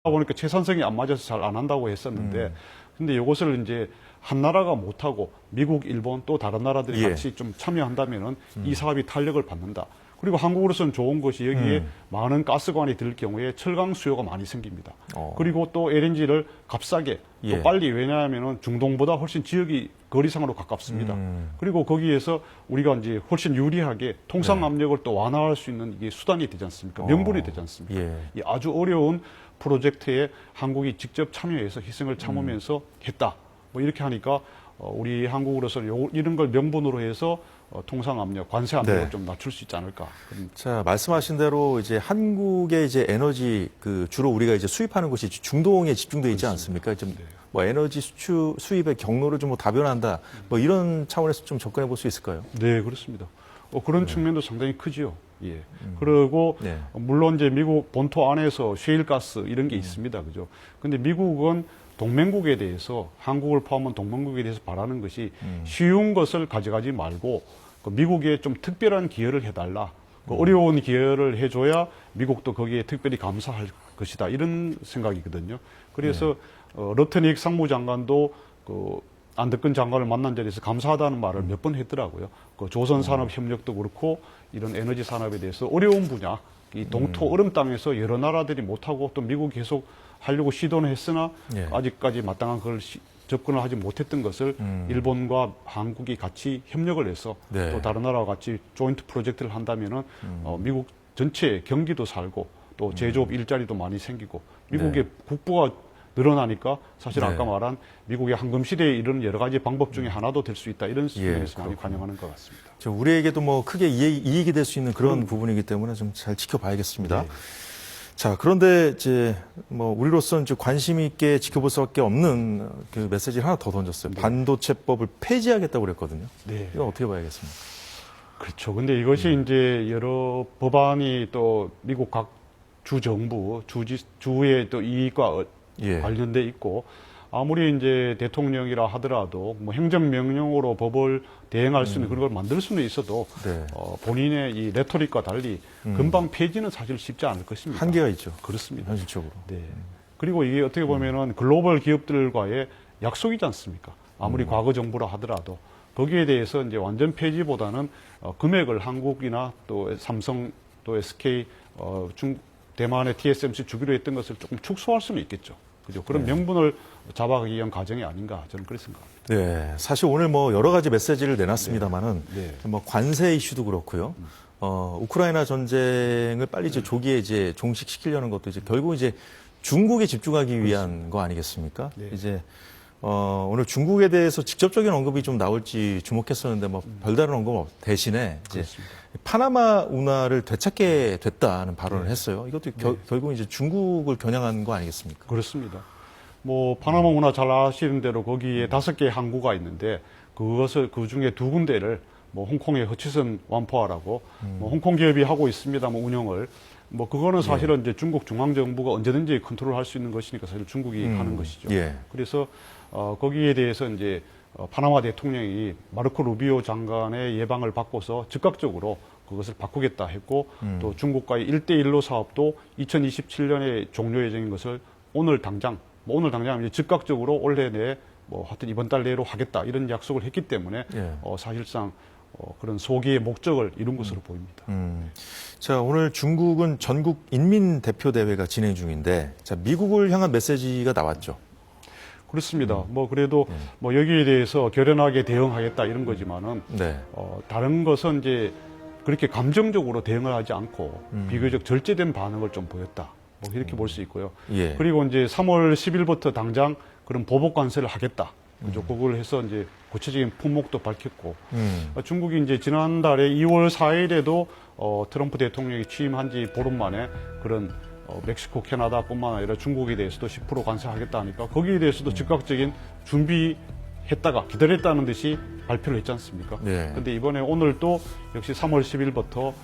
보니까 채산성이 안 맞아서 잘 안 한다고 했었는데, 근데 이것을 이제 한 나라가 못하고 미국, 일본 또 다른 나라들이 예. 같이 좀 참여한다면은 이 사업이 탄력을 받는다. 그리고 한국으로서는 좋은 것이 여기에 많은 가스관이 들 경우에 철강 수요가 많이 생깁니다. 그리고 또 LNG를 값싸게 예. 또 빨리, 왜냐하면은 중동보다 훨씬 지역이 거리상으로 가깝습니다. 그리고 거기에서 우리가 이제 훨씬 유리하게 통상 압력을 또 완화할 수 있는 이게 수단이 되지 않습니까? 명분이 되지 않습니까? 예. 이 아주 어려운 프로젝트에 한국이 직접 참여해서 희생을 참으면서 했다. 뭐 이렇게 하니까 우리 한국으로서는 이런 걸 명분으로 해서 통상 압력, 관세 압력을 네. 좀 낮출 수 있지 않을까. 자, 말씀하신 대로 이제 한국의 이제 에너지 주로 우리가 이제 수입하는 곳이 중동에 집중되어 있지 않습니까? 좀 뭐 에너지 수입의 경로를 좀 뭐 다변한다. 뭐 이런 차원에서 좀 접근해 볼 수 있을까요? 네, 그렇습니다. 그런 측면도 상당히 크지요. 예. 그리고 네. 물론 이제 미국 본토 안에서 셰일가스 이런 게 있습니다. 그죠? 근데 미국은 동맹국에 대해서 한국을 포함한 동맹국에 대해서 바라는 것이 쉬운 것을 가져가지 말고 그 미국에 좀 특별한 기여를 해달라. 그 어려운 기여를 해줘야 미국도 거기에 특별히 감사할 것이다. 이런 생각이거든요. 그래서 러트닉 상무장관도 그 안덕근 장관을 만난 자리에서 감사하다는 말을 몇 번 했더라고요. 그 조선산업협력도 그렇고 이런 에너지 산업에 대해서 어려운 분야, 이 동토 얼음 땅에서 여러 나라들이 못하고 또 미국이 계속 하려고 시도는 했으나 예. 아직까지 마땅한 그걸 접근을 하지 못했던 것을 일본과 한국이 같이 협력을 해서 네. 또 다른 나라와 같이 조인트 프로젝트를 한다면은 미국 전체 경기도 살고 또 제조업 일자리도 많이 생기고 미국의 국부가 늘어나니까 사실 네. 아까 말한 미국의 황금 시대에 이런 여러 가지 방법 중에 하나도 될 수 있다 이런 측면에서 많이 관영하는 것 같습니다. 우리에게도 뭐 크게 이익이 될 수 있는 그런 부분이기 때문에 좀 잘 지켜봐야겠습니다. 네. 자, 그런데 이제 뭐 우리로서는 이제 관심 있게 지켜볼 수밖에 없는 그 메시지를 하나 더 던졌어요. 반도체법을 폐지하겠다고 그랬거든요. 네. 이건 어떻게 봐야겠습니까? 그렇죠. 근데 이것이 이제 여러 법안이 또 미국 각 주정부, 주의 또 이익과 예. 관련돼 있고 아무리 이제 대통령이라 하더라도 뭐 행정명령으로 법을 대행할 수 있는 그런 걸 만들 수는 있어도 네. 본인의 이 레토릭과 달리 금방 폐지는 사실 쉽지 않을 것입니다. 한계가 있죠. 그렇습니다. 현실적으로. 네. 그리고 이게 어떻게 보면은 글로벌 기업들과의 약속이지 않습니까? 아무리 과거 정부라 하더라도 거기에 대해서 이제 완전 폐지보다는 금액을 한국이나 또 삼성 또 SK 대만의 TSMC 주기로 했던 것을 조금 축소할 수는 있겠죠. 그죠? 그런 명분을 잡아가기 위한 과정이 아닌가 저는 그렇게 생각합니다. 네, 사실 오늘 뭐 여러 가지 메시지를 내놨습니다만은 네. 뭐 관세 이슈도 그렇고요. 우크라이나 전쟁을 빨리 이제 조기에 이제 종식시키려는 것도 이제 결국 이제 중국에 집중하기 위한 거 아니겠습니까? 네. 이제 오늘 중국에 대해서 직접적인 언급이 좀 나올지 주목했었는데 뭐 별다른 언급 대신에 이제 그렇습니다. 파나마 운하를 되찾게 됐다는 발언을 했어요. 이것도 결국 이제 중국을 겨냥한 거 아니겠습니까? 그렇습니다. 뭐 파나마 운하 잘 아시는 대로 거기에 5개의 항구가 있는데 그것을 그 중에 2군데를 뭐 홍콩의 허치슨 완포하라고 뭐 홍콩 기업이 하고 있습니다. 뭐 운영을 뭐 그거는 사실은 이제 중국 중앙 정부가 언제든지 컨트롤할 수 있는 것이니까 사실 중국이 하는 것이죠. 예. 그래서 거기에 대해서 이제 파나마 대통령이 마르코 루비오 장관의 예방을 받고서 즉각적으로 그것을 바꾸겠다 했고 또 중국과의 1대1로 사업도 2027년에 종료 예정인 것을 오늘 당장 이제 즉각적으로 올해 내에 뭐 하여튼 이번 달 내로 하겠다 이런 약속을 했기 때문에 예. 사실상 그런 소기의 목적을 이룬 것으로 보입니다. 자, 오늘 중국은 전국 인민대표대회가 진행 중인데, 자, 미국을 향한 메시지가 나왔죠. 그렇습니다. 뭐 그래도 뭐 여기에 대해서 결연하게 대응하겠다 이런 거지만은 네. 다른 것은 이제 그렇게 감정적으로 대응을 하지 않고 비교적 절제된 반응을 좀 보였다. 뭐 이렇게 볼 수 있고요. 예. 그리고 이제 3월 10일부터 당장 그런 보복 관세를 하겠다. 그죠? 그걸 해서 이제 구체적인 품목도 밝혔고 중국이 이제 지난달에 2월 4일에도 트럼프 대통령이 취임한 지 보름 만에 그런 멕시코, 캐나다뿐만 아니라 중국에 대해서도 10% 관세하겠다 하니까 거기에 대해서도 즉각적인 준비했다가 기다렸다는 듯이 발표를 했지 않습니까? 네. 근데 이번에 오늘 또 역시 3월 10일부터